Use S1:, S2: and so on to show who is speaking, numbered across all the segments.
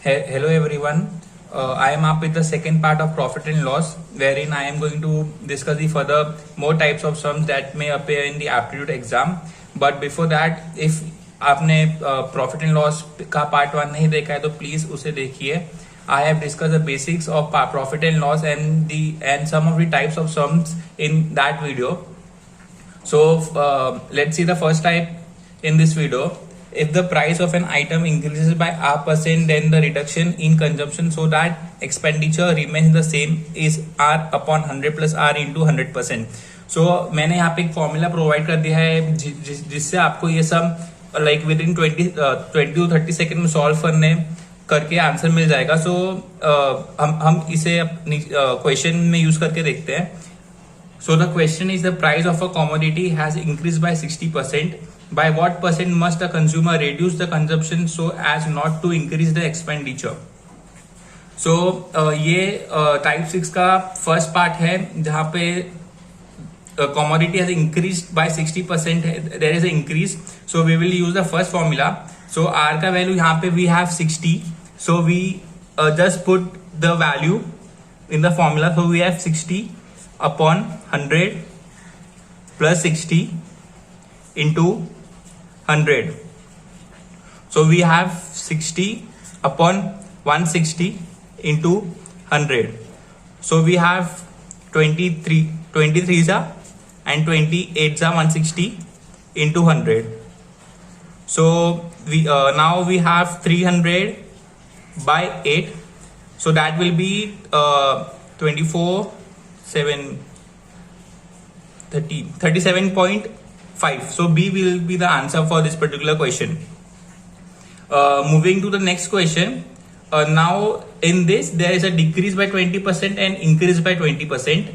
S1: Hello everyone. I am up with the second part of profit and loss, wherein I am going to discuss the further more types of sums that may appear in the aptitude exam. But before that, if आपने profit and loss का part 1 नहीं देखा है तो please उसे देखिए. I have discussed the basics of profit and loss and some of the types of sums in that video. So let's see the first type in this video. If the price of an item increases by R%, then the reduction in consumption so that expenditure remains the same is R upon 100 plus R into 100%. So मैंने यहाँ पे एक formula provide कर दिया है जिससे आपको ये सब like with in 20 to 30 second में सॉल्व करके आंसर मिल जाएगा. सो हम इसे अपनी क्वेश्चन में यूज करके देखते हैं. So the question is, the price of a commodity has increased by 60%. By what percent must a consumer reduce the consumption so as not to increase the expenditure? So ये type 6 का first part है जहां पे commodity has increased by 60%. There is an increase. So we will use the first formula. So R का value यहाँ पे we have 60. So we just put the value in the formula. So we have 60 upon 100 plus 60 into 100. So we have 60 upon 160 into 100. So we have 23s are and 28s are 160 into 100. So we now we have 300 by 8. So that will be 24 7 30 37.5. So B will be the answer for this particular question. Moving to the next question. Now in this there is a decrease by 20% and increase by 20%.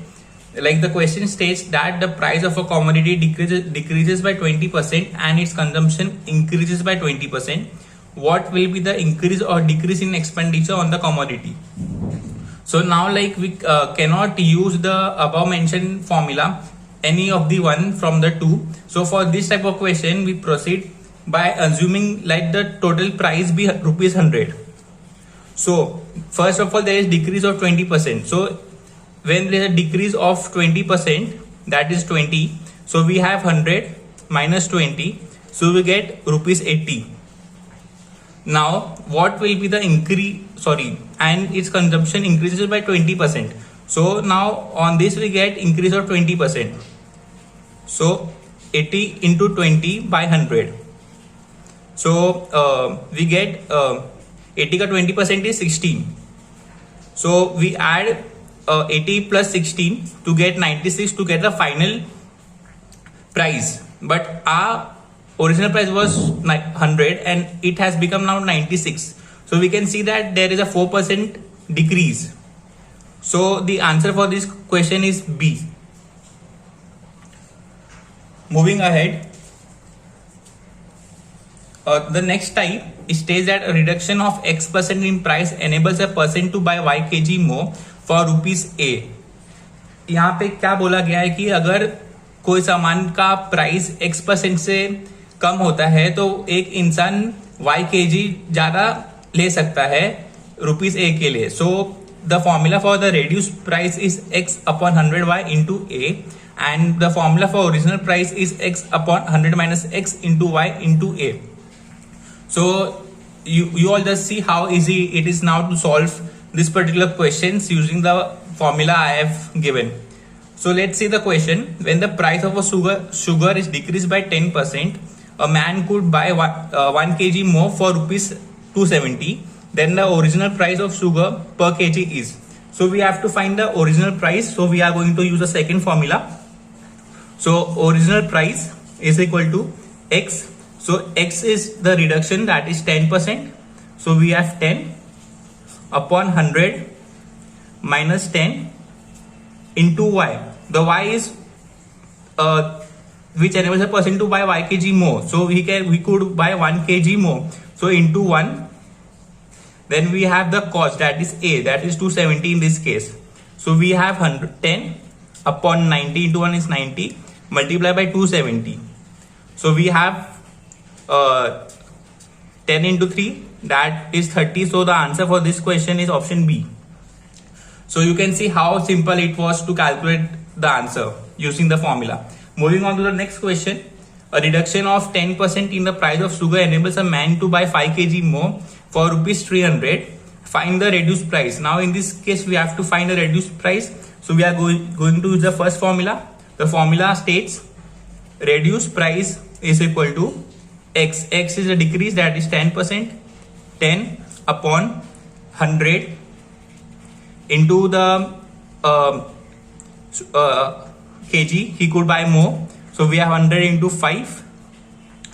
S1: Like the question states that the price of a commodity decreases by 20% and its consumption increases by 20%. What will be the increase or decrease in expenditure on the commodity? So now like we cannot use the above mentioned formula, any of the one from the two. So for this type of question we proceed by assuming like the total price be rupees 100. So first of all there is decrease of 20%. So when there is a decrease of 20%, that is 20. So we have 100 minus 20. So we get rupees 80. Now what will be the increase? And its consumption increases by 20%. So now on this we get increase of 20%. So 80 into 20 by 100. So we get 80 ka 20% is 16. So we add 80 plus 16 to get 96 to get the final price. But our original price was 100 and it has become now 96. So we can see that there is a 4% decrease. So the answer for this question is B. Moving ahead. The next type states that a reduction of X% in price enables a person to buy Y kg more for rupees A. यहाँ पे क्या बोला गया है कि अगर कोई सामान का प्राइस X% से कम होता है तो एक इंसान Y kg ज्यादा ले सकता है रुपीस A के लिए. So the formula for the reduce price is X upon 100Y into A and the formula for original price is X upon 100 minus X into Y into A. So you all just see how easy it is now to solve this particular questions using the formula I have given. So let's see the question. When the price of a sugar is decreased by 10%, a man could buy 1 kg more for rupees 270. Then the original price of sugar per kg is. So we have to find the original price. So we are going to use the second formula. So original price is equal to X. So X is the reduction, that is 10%. So we have 10 upon 100 minus 10 into Y. The Y is which enables a person to buy Y kg more. So we could buy 1 kg more. So into 1. Then we have the cost, that is A, that is 270 in this case. So we have 10 upon 90 into 1 is 90 multiplied by 270. So we have 10 into 3 that is 30. So the answer for this question is option B. So you can see how simple it was to calculate the answer using the formula. Moving on to the next question. A reduction of 10% in the price of sugar enables a man to buy 5 kg more for rupees 300. Find the reduced price. Now in this case we have to find the reduced price. So we are going to use the first formula. The formula states reduced price is equal to X. X is a decrease, that is 10%. 10 upon 100 into the kg he could buy more. So we have 100 into 5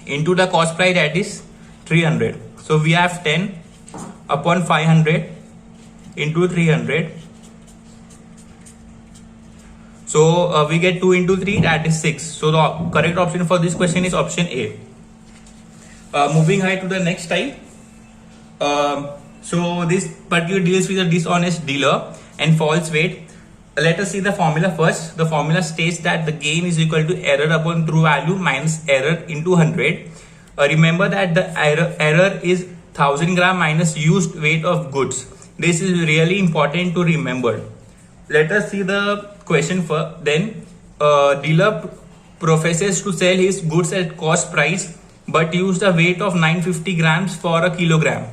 S1: into the cost price, that is 300. So we have 10 upon 500 into 300. So we get 2 into 3, that is 6. So the correct option for this question is option A. Moving ahead to the next type. So this particular deals with a dishonest dealer and false weight. Let us see the formula first. The formula states that the gain is equal to error upon true value minus error into 100. Remember that the error is 1000 gram minus used weight of goods. This is really important to remember. Let us see the question first. Then dealer professes to sell his goods at cost price but use the weight of 950 grams for a kilogram.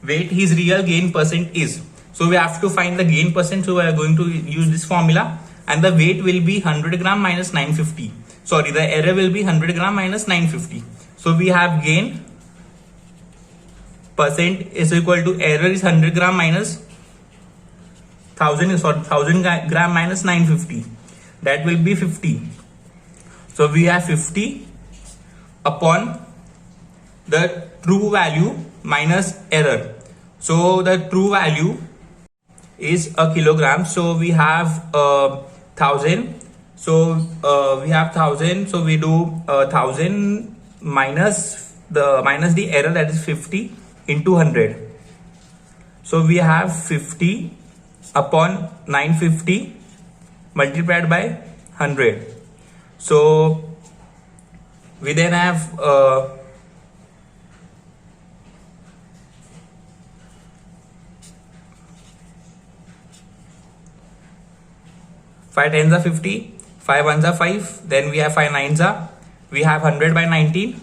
S1: Weight his real gain percent is. So we have to find the gain percent. So we are going to use this formula, and the weight will be 100 gram minus 950. Sorry, the error will be 100 gram minus 950. So we have gain percent is equal to error is 100 gram minus 1000 gram minus 950. That will be 50. So we have 50 upon the true value minus error. So the true value is a kilogram. So we have 1000. So we have 1000. So we do 1000 minus the error, that is 50 into 100. So we have 50 upon 950 multiplied by 100. So we then have 5 tens are 50, 5 ones are 5, then we have 5 nines are, we have 100 by 19.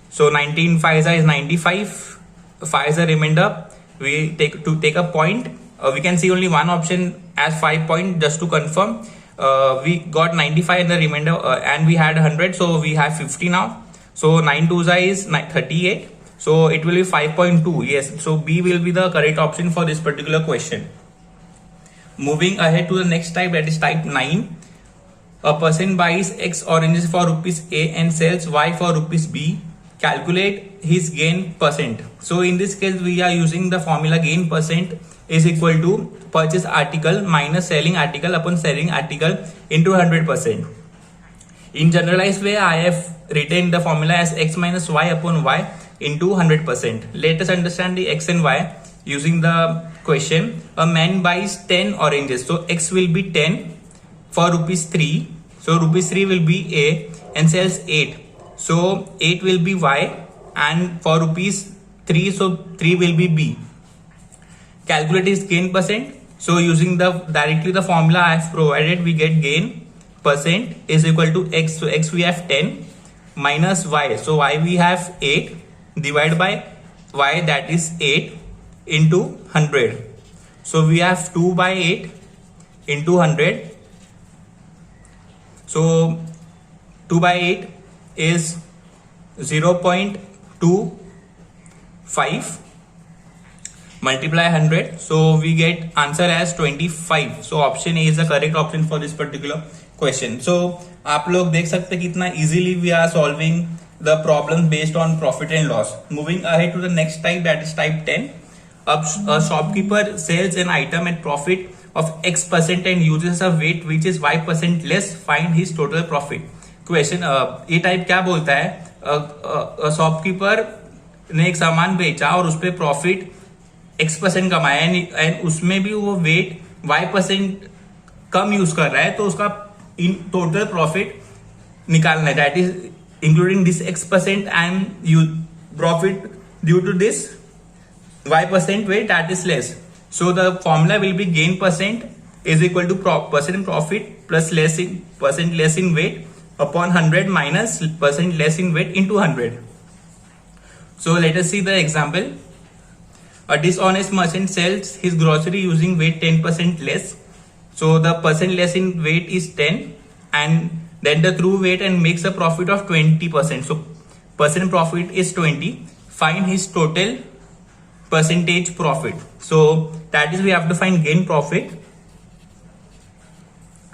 S1: So 19 5s is 95, 5 is a remainder. We take a point. We can see only one option as 5 point, just to confirm. We got 95 in the remainder and we had 100, so we have 50 now. So 9 2s is 38, so it will be 5.2. Yes, so B will be the correct option for this particular question. Moving ahead to the next type, that is type 9. A person buys X oranges for rupees A and sells Y for rupees B. Calculate his gain percent. So in this case we are using the formula gain percent is equal to purchase article minus selling article upon selling article into 100%. In generalized way, I have written the formula as X minus Y upon Y into 100%. Let us understand the X and Y using the question. A man buys 10 oranges. So X will be 10 for rupees 3. So rupees 3 will be A and sells 8. So 8 will be Y, and for rupees 3, so 3 will be B. Calculate his gain percent. So using directly the formula I have provided, we get gain percent is equal to X. So X we have 10 minus Y. So Y we have 8 divided by Y, that is 8 into 100. So we have 2 by 8 into 100. So 2 by 8 is 0.25 multiply 100. So we get answer as 25. So option A is the correct option for this particular question. So आप लोग देख सकते कितना easily we are solving the problem based on profit and loss. Moving ahead to the next type, that is type 10. A shopkeeper sells an item at profit of X% and uses a weight which is Y% less. Find his total profit. Question ये type क्या बोलता है, shopkeeper ने एक सामान बेचा और उस पर प्रॉफिट X% कमाया एंड उसमें भी वो वेट Y% कम यूज कर रहा है, तो उसका इन टोटल प्रॉफिट निकालना है, that is including this X% and profit due to this y% weight that is less. So the formula will be gain percent is equal to percent profit plus percent less in weight upon 100 minus percent less in weight into 100. So let us see the example. A dishonest merchant sells his grocery using weight 10% less. So the percent less in weight is 10 and then the true weight and makes a profit of 20%. So percent profit is 20. Find his total percentage profit. So that is we have to find gain profit.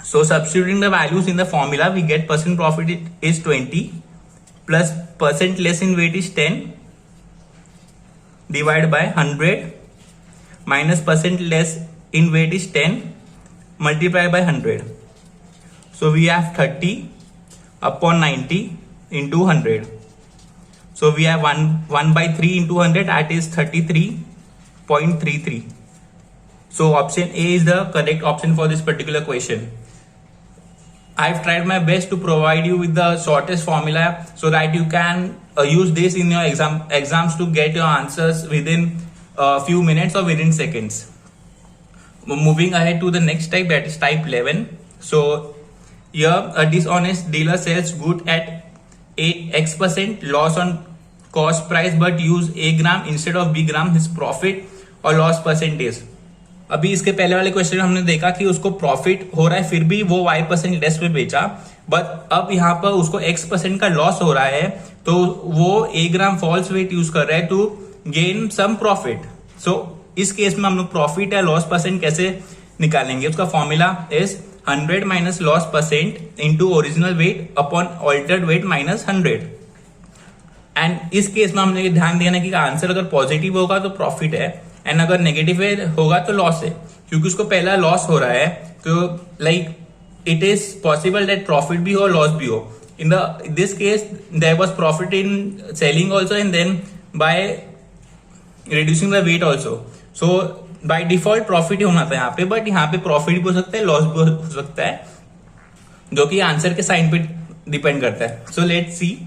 S1: So substituting the values in the formula, we get percent profit is 20 plus percent less in weight is 10 divided by 100 minus percent less in weight is 10 multiplied by 100. So we have 30 upon 90 into 100. So we have 1 by 3 into 100, that is 33.33. So option A is the correct option for this particular question. I've tried my best to provide you with the shortest formula so that you can use this in your exams to get your answers within a few minutes or within seconds. Moving ahead to the next type, that is type 11. So here a dishonest dealer sells good at X% loss on cost price but use A gram instead of B gram. His profit or loss percentage. अभी इसके पहले वाले question में हमने देखा कि उसको profit हो रहा है फिर भी वो y% लेस पे बेचा, बट अब यहाँ पर उसको x% का लॉस हो रहा है तो वो A gram false weight use कर रहा है to gain some profit. So इस केस में हम लोग प्रॉफिट या लॉस परसेंट कैसे निकालेंगे? उसका formula is 100 minus loss percent into original weight upon altered wait minus 100. And इस केस में हमने ध्यान देना कि आंसर अगर पॉजिटिव होगा तो प्रॉफिट है एंड अगर नेगेटिव होगा तो लॉस है, क्योंकि उसको पहला लॉस हो रहा है तो like it is possible that profit भी हो लॉस भी हो. In this case there was profit in selling also and then by reducing the weight also. So by default profit ही होना था यहाँ पे, बट यहाँ पे प्रॉफिट भी हो सकता है लॉस भी हो सकता है, जो कि आंसर के साइन पे डिपेंड करता है. So let's see.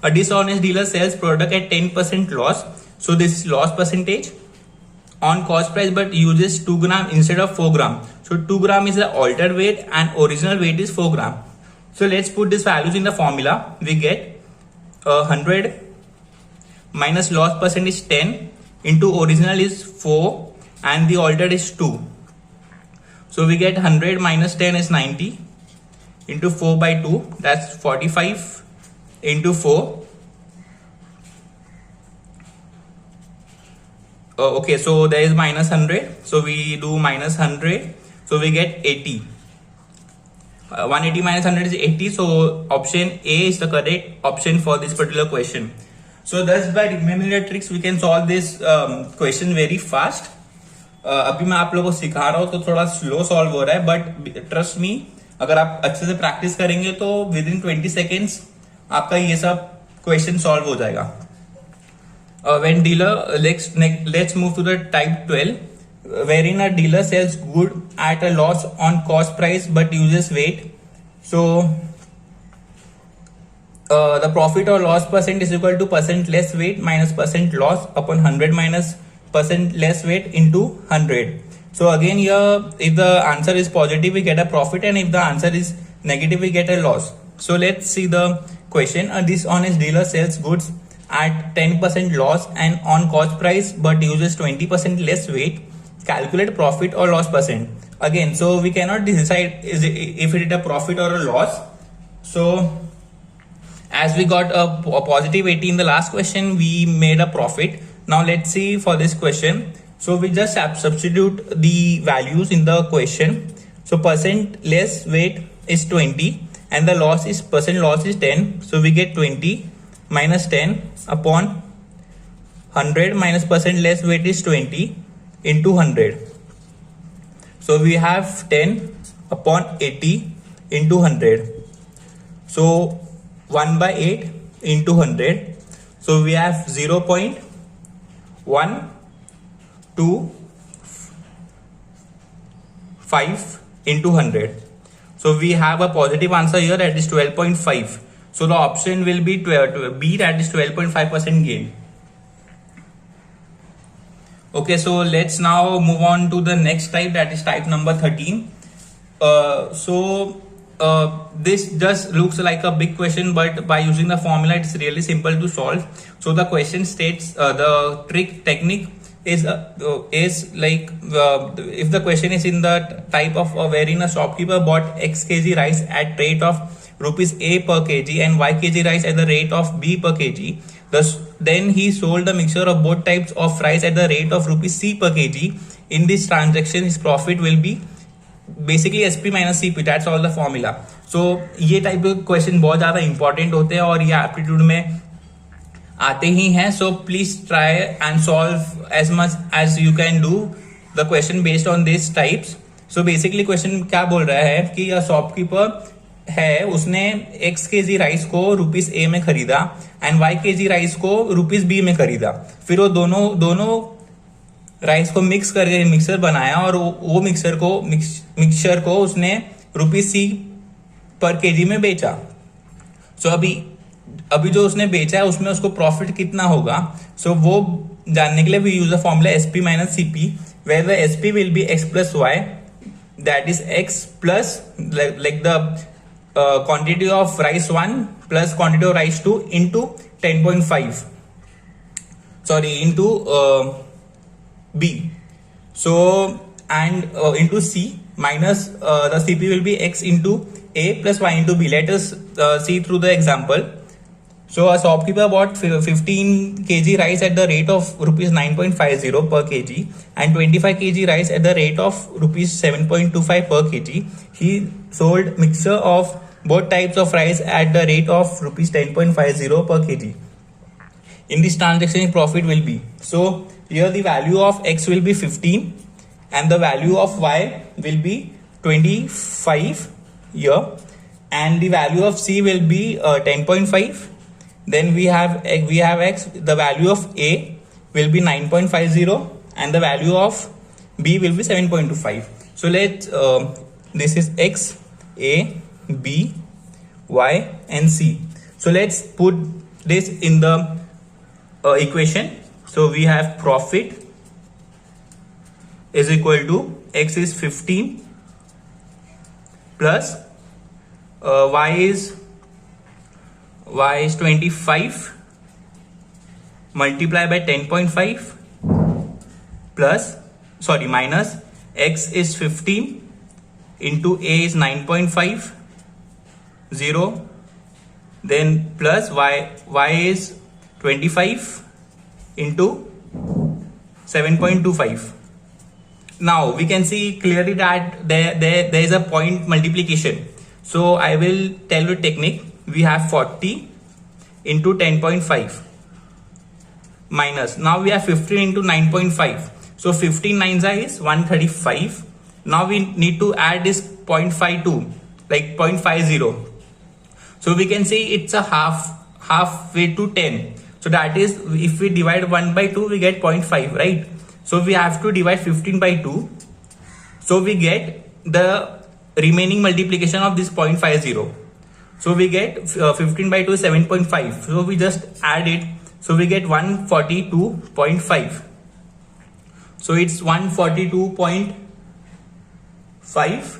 S1: A dishonest dealer sells product at 10% loss. So this is loss percentage on cost price but uses 2 gram instead of 4 gram. So 2 gram is the altered weight and original weight is 4 gram. So let's put these values in the formula. We get 100 minus loss percent is 10 into original is 4 and the altered is 2. So we get 100 minus 10 is 90 into 4 by 2, that's 45 into 4. Okay, so there is minus 100. So we do minus 100. So we get 80. 180 minus 100 is 80. So option A is the correct option for this particular question. So thus by remembering the tricks we can solve this question very fast. अभी मैं आप लोगों को सिखा रहा हूँ तो थोड़ा स्लो सॉल्व हो रहा है, बट ट्रस्ट मी अगर आप अच्छे से प्रैक्टिस करेंगे तो विद इन 20 सेकेंड्स आपका ये सब क्वेश्चन सॉल्व हो जाएगा. When dealer, let's move to the type 12, wherein a dealer sells good at a loss on cost price but uses weight. So the profit or loss percent is equal to percent less weight minus percent loss upon 100 minus percent less weight into 100. So again here, if the answer is positive, we get a profit, and if the answer is negative, we get a loss. So let's see the question. A dishonest dealer sells goods at 10% loss and on cost price but uses 20% less weight. Calculate profit or loss percent. Again, so we cannot decide if it is a profit or a loss. So as we got a positive 80 in the last question, we made a profit. Now let's see for this question. So we just substitute the values in the question. So percent less weight is 20 and the loss is percent loss is 10. So we get 20 minus 10 upon 100 minus percent less weight is 20 into 100. So we have 10 upon 80 into 100. So 1 by 8 into 100. So we have 0.125 into 100. So we have a positive answer here, that is 12.5. So the option will be B, that is 12.5% gain. Okay, so let's now move on to the next type, that is type number 13. This just looks like a big question, but by using the formula it's really simple to solve. So the question states, the technique is like, if the question is in the type of wherein a shopkeeper bought X kg rice at rate of rupees A per kg and Y kg rice at the rate of B per kg, then he sold the mixture of both types of rice at the rate of rupees C per kg. In this transaction his profit will be basically SP minus CP, that's all the formula. So ये type के question बहुत ज्यादा important होते हैं और ये aptitude में आते ही हैं. So please try and solve as much as you can do the question based on this types. So basically question क्या बोल रहा है कि यह शॉपकीपर है, उसने एक्स के जी राइस को रुपीज ए में खरीदा एंड वाई के जी राइस को रुपीज बी में खरीदा. फिर वो दोनों राइस को मिक्स करके मिक्सर बनाया और वो मिक्सचर को उसने रुपीज सी पर केजी में बेचा. सो अभी जो उसने बेचा है उसमें उसको प्रॉफिट कितना होगा. सो वो जानने के लिए we use the formula SP minus CP, where the SP will be X plus Y, that is X plus like the quantity of rice 1 plus quantity of rice 2 into 10.5 into B. So and into C minus the CP will be X into A plus Y into B. Let us see through the example. So a shopkeeper bought 15 kg rice at the rate of rupees 9.50 per kg and 25 kg rice at the rate of rupees 7.25 per kg. He sold mixture of both types of rice at the rate of rupees 10.50 per kg. In this transaction profit will be, so here the value of X will be 15 and the value of Y will be 25 here, and the value of C will be 10.5. Then we have X, the value of A will be 9.50 and the value of B will be 7.25. So this is X, A, B, Y and C. So let's put this in the equation. So we have profit is equal to X is 15 plus Y is 25 multiplied by 10.5 minus X is 15 into A is 9.5 then plus Y is 25 into 7.25. Now we can see clearly that there is a point multiplication. So I will tell you technique. We have 40 into 10.5 minus, now we have 15 into 9.5. So 15 9s is 135. Now we need to add this 0.52 like 0.50. So we can say it's a halfway to 10. So that is, if we divide 1 by 2, we get 0.5, right? So we have to divide 15 by 2. So we get the remaining multiplication of this 0.50. So we get 15 by 2 is 7.5. So we just add it. So we get 142.5. So it's 142.5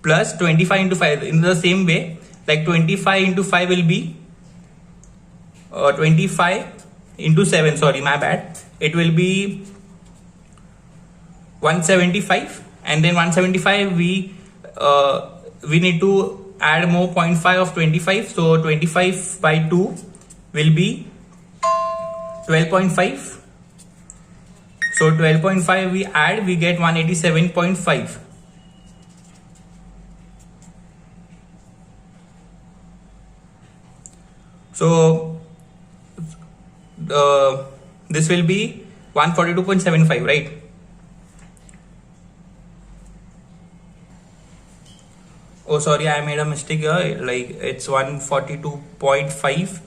S1: plus 25 into 5. In the same way, like 25 into 5 will be 25 into 7, sorry, my bad. It will be 175, and then 175 we need to add more 0.5 of 25. So 25 by 2 will be 12.5. So 12.5 we add, we get 187.5. So this will be 142.75, right? Oh sorry, I made a mistake here, like it's 142.5,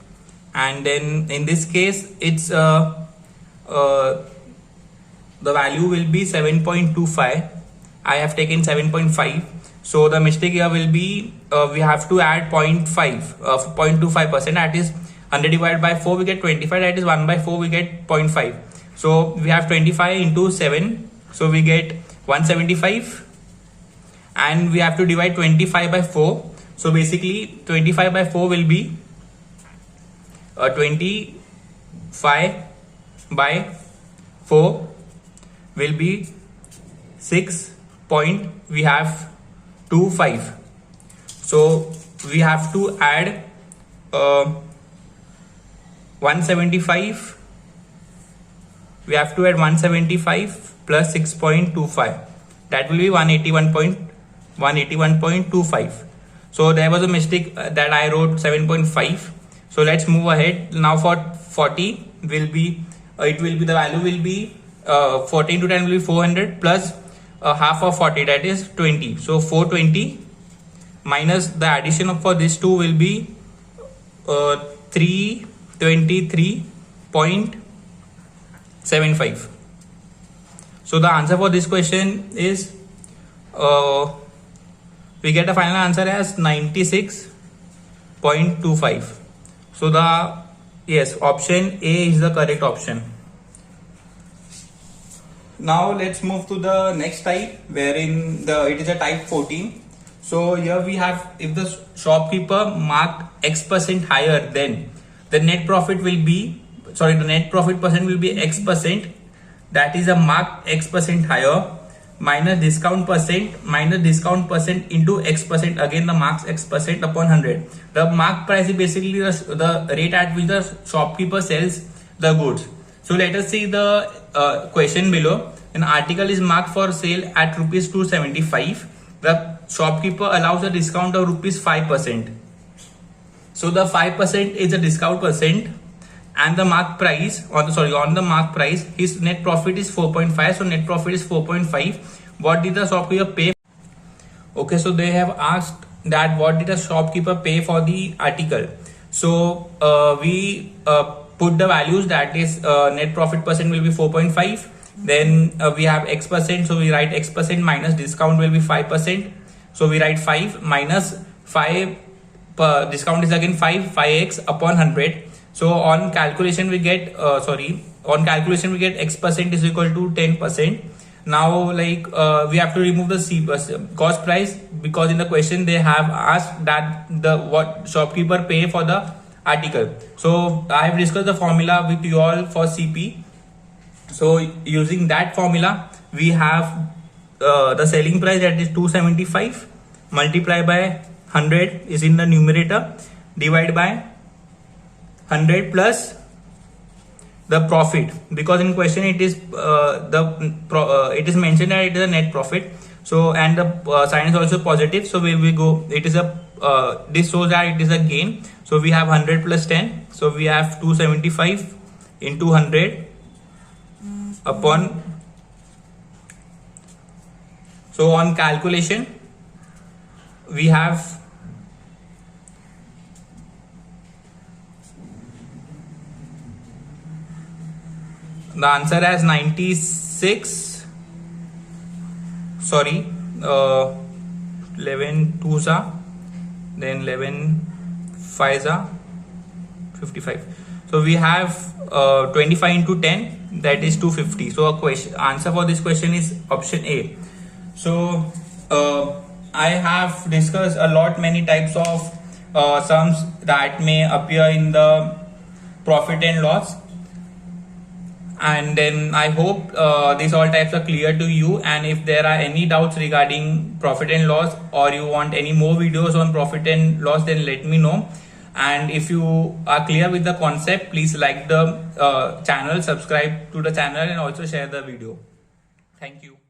S1: and then in this case it's the value will be 7.25. I have taken 7.5. So the mistake here will be we have to add 0.25%, that is 100 divided by 4 we get 25, that is 1 by 4 we get 0.5. So we have 25 into 7, so we get 175, and we have to divide 25 by 4. So basically 25 by 4 will be 25 by 4 will be 6.25. So we have to add 175. We have to add 175 plus 6.25. That will be 181.25. So there was a mistake that I wrote 7.5. So let's move ahead. Now for 40 will be the value will be 14 to 10 will be 400 plus half of 40, that is 20. So 420 minus the addition of for this two will be 323.75. So the answer for this question is we get a final answer as 96.25. So the option A is the correct option. Now let's move to the next type, wherein it is a type 14. So here we have, if the shopkeeper marked X% higher, then the net profit will be, the net profit percent will be X%, that is a marked X% higher, minus discount percent into X%, again the marks X% upon 100. The mark price is basically the rate at which the shopkeeper sells the goods. So let us see the question below. An article is marked for sale at rupees 275. The shopkeeper allows a discount of rupees 5%. So the 5% is a discount percent, and the mark price, on the mark price, his net profit is 4.5. So net profit is 4.5. What did the shopkeeper pay? Okay, so they have asked that what did the shopkeeper pay for the article. So we put the values, that is net profit percent will be 4.5. Then we have X%, so we write X% minus discount will be 5%. So we write 5 minus 5, discount is again 5x upon 100. So on calculation we get X% is equal to 10%. Now we have to remove the cost price, because in the question they have asked that what shopkeeper pay for the article. So I have discussed the formula with you all for CP. So using that formula, we have the selling price, that is 275, multiplied by 100 is in the numerator, divided by 100 plus the profit, because in question it is it is mentioned that it is a net profit. So and the sign is also positive, so we go, it is a this shows that it is a gain. So we have 100 plus 10, so we have 275 into 100 upon, so on calculation we have the answer as 96, 11 2s are, then 11 5s are 55. So we have 25 into 10, that is 250. So answer for this question is option A. So I have discussed many types of sums that may appear in the profit and loss, and then I hope these all types are clear to you. And if there are any doubts regarding profit and loss, or you want any more videos on profit and loss, then let me know. And if you are clear with the concept, please like the channel, subscribe to the channel, and also share the video. Thank you.